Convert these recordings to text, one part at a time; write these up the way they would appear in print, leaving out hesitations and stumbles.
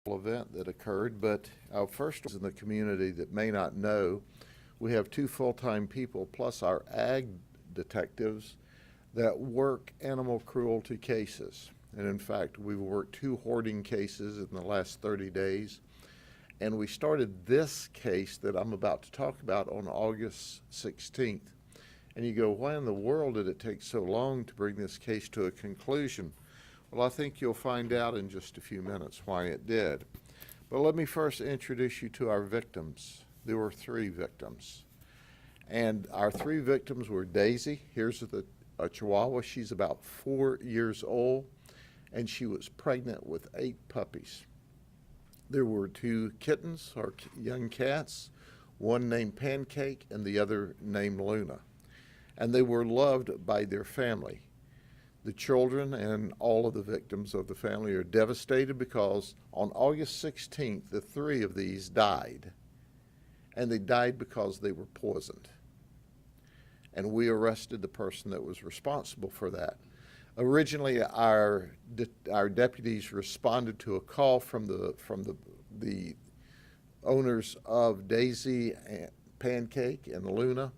event that occurred, but our first was in the community that may not know. We have two full-time people plus our ag detectives that work animal cruelty cases. And in fact, we've worked two hoarding cases in the last 30 days. And we started this case that I'm about to talk about on August 16th. And you go, why in the world did it take so long to bring this case to a conclusion? Well, I think you'll find out in just a few minutes why it did. But let me first introduce you to our victims. There were three victims. And our three victims were Daisy. Here's a Chihuahua. She's about 4 years old, and she was pregnant with 8 puppies. There were 2 kittens, or young cats, one named Pancake and the other named Luna. And they were loved by their family. The children and all of the victims of the family are devastated because on August 16th, the 3 of these died. And they died because they were poisoned. And we arrested the person that was responsible for that. Originally, our deputies responded to a call from the owners of Daisy, and Pancake, and Luna,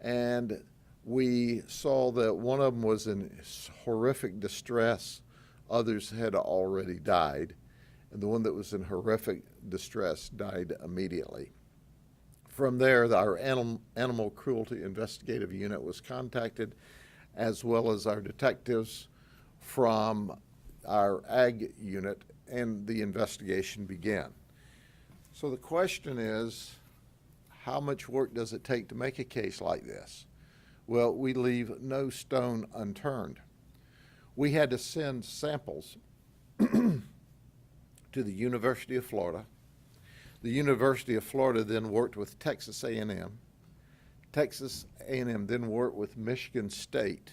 and we saw that one of them was in horrific distress. Others had already died, and the one that was in horrific distress died immediately. From there, our animal cruelty investigative unit was contacted, as well as our detectives from our ag unit, and the investigation began. So the question is, how much work does it take to make a case like this? Well, we leave no stone unturned. We had to send samples to the University of Florida. The University of Florida then worked with Texas A&M. Texas A&M then worked with Michigan State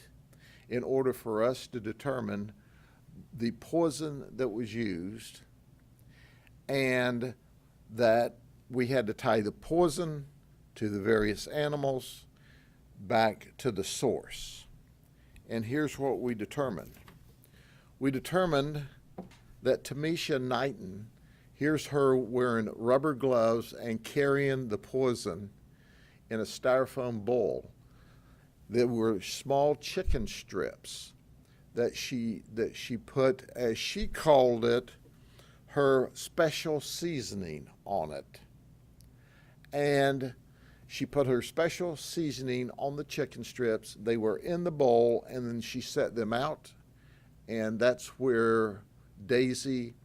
in order for us to determine the poison that was used, and that we had to tie the poison to the various animals back to the source. And here's what we determined. We determined that Tamisha Knighton, here's her wearing rubber gloves and carrying the poison in a styrofoam bowl. There were small chicken strips that she put, as she called it, her special seasoning on it. And she put her special seasoning on the chicken strips. They were in the bowl, and then she set them out, and that's where Daisy,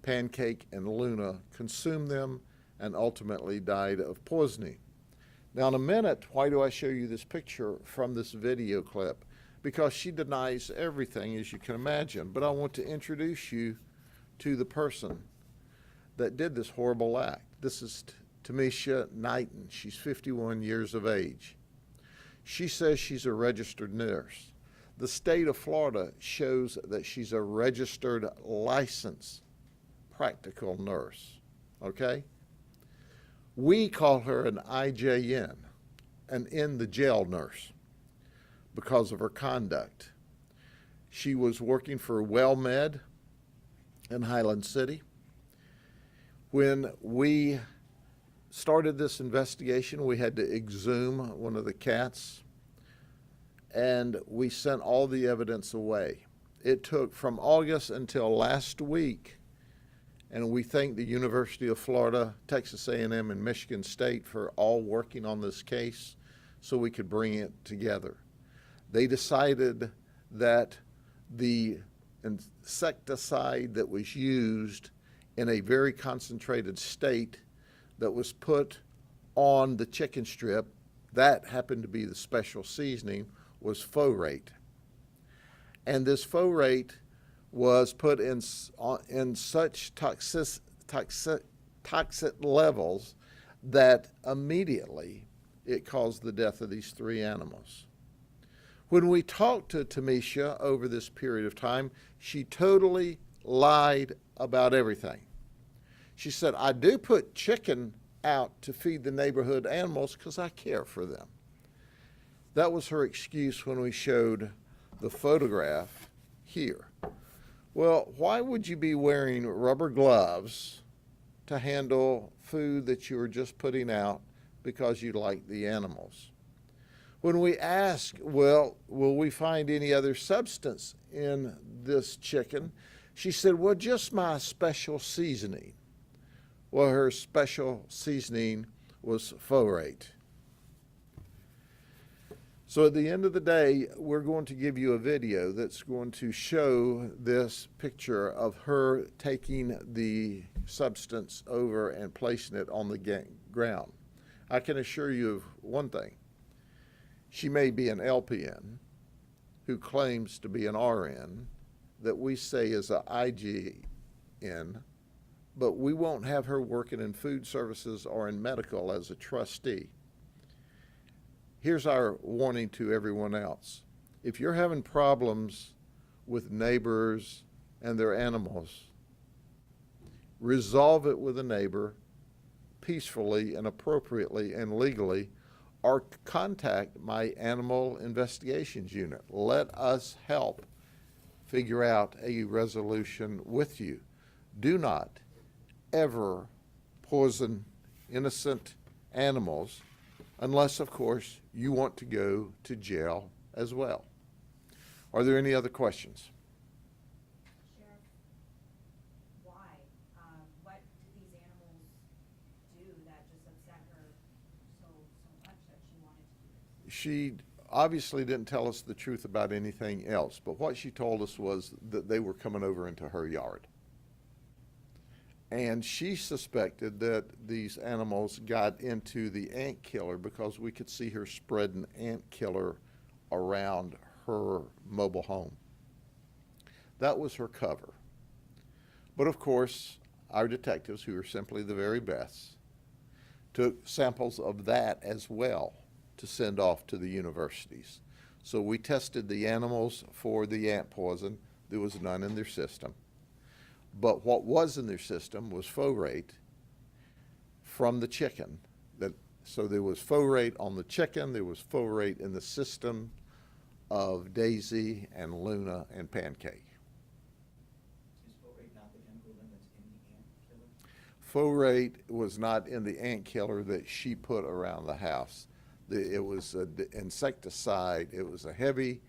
Pancake, and Luna consumed them and ultimately died of poisoning. Now, in a minute, why do I show you this picture from this video clip? Because she denies everything, as you can imagine. But I want to introduce you to the person that did this horrible act. This is Tamisha Knighton. She's 51 years of age. She says she's a registered nurse. The state of Florida shows that she's a registered, licensed, practical nurse, okay? We call her an IJN, an in the jail nurse, because of her conduct. She was working for WellMed in Highland City. When we started this investigation, we had to exhume one of the cats, and we sent all the evidence away. It took from August until last week, and we thank the University of Florida, Texas A&M, and Michigan State for all working on this case so we could bring it together. They decided that the insecticide that was used in a very concentrated state that was put on the chicken strip, that happened to be the special seasoning, was folate. And this folate was put in such toxic levels that immediately it caused the death of these 3 animals. When we talked to Tamisha over this period of time, she totally lied about everything. She said, I do put chicken out to feed the neighborhood animals because I care for them. That was her excuse when we showed the photograph here. Well, why would you be wearing rubber gloves to handle food that you were just putting out because you like the animals? When we ask, well, will we find any other substance in this chicken? She said, well, just my special seasoning. Well, her special seasoning was folate. So at the end of the day, we're going to give you a video that's going to show this picture of her taking the substance over and placing it on the ground. I can assure you of one thing. She may be an LPN who claims to be an RN that we say is an IGN, but we won't have her working in food services or in medical as a trustee. Here's our warning to everyone else. If you're having problems with neighbors and their animals, resolve it with a neighbor peacefully and appropriately and legally, or contact my animal investigations unit. Let us help figure out a resolution with you. Do not ever poison innocent animals unless, of course, you want to go to jail as well. Are there any other questions? Sheriff, why? What did these animals do that just upset her so much that she wanted to do this? She obviously didn't tell us the truth about anything else, but what she told us was that they were coming over into her yard. And she suspected that these animals got into the ant killer because we could see her spreading ant killer around her mobile home. That was her cover. But of course, our detectives, who are simply the very best, took samples of that as well to send off to the universities. So we tested the animals for the ant poison. There was none in their system. But what was in their system was folate from the chicken. So there was folate on the chicken, there was folate in the system of Daisy and Luna and Pancake. Is folate not the chemical then that's in the ant killer? Folate was not in the ant killer that she put around the house. It was an insecticide. It was a heavy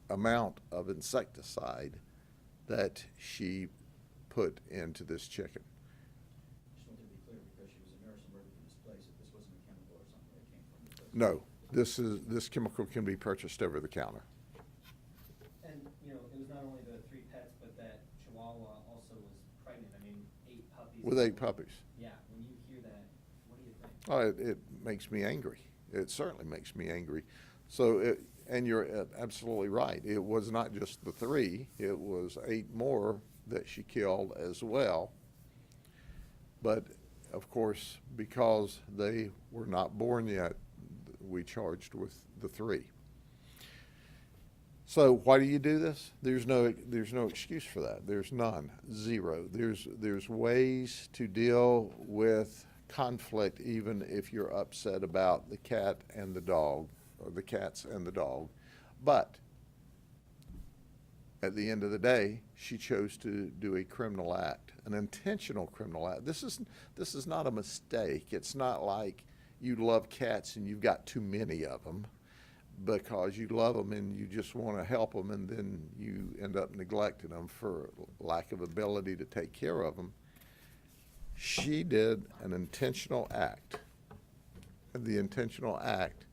amount of insecticide that she put into this chicken. Just wanted to be clear, because she was a nurse and worked in this place, that this wasn't a chemical or something that came from the place. No, this chemical can be purchased over the counter. And, you know, it was not only the 3 pets, but that Chihuahua also was pregnant. I mean, 8 puppies. With 8 puppies. Yeah, when you hear that, what do you think? Oh, it makes me angry. It certainly makes me angry. So, and you're absolutely right. It was not just the 3. It was 8 more that she killed as well. But, of course, because they were not born yet, we charged with the 3. So why do you do this? There's no excuse for that. There's none. Zero. There's ways to deal with conflict even if you're upset about the cat and the dog, or the cats and the dog. But at the end of the day, she chose to do a criminal act, an intentional criminal act. This is not a mistake. It's not like you love cats and you've got too many of them because you love them and you just want to help them, and then you end up neglecting them for lack of ability to take care of them. She did an intentional act, and the intentional act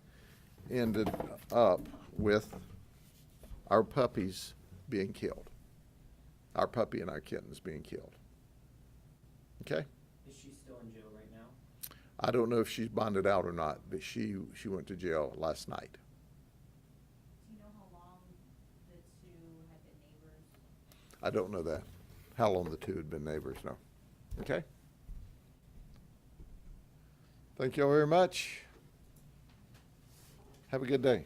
ended up with our puppies being killed, our puppy and our kittens being killed. Okay? Is she still in jail right now? I don't know if she's bonded out or not, but she went to jail last night. Do you know how long the 2 had been neighbors? I don't know that, how long the 2 had been neighbors, no. Okay? Thank you all very much. Have a good day.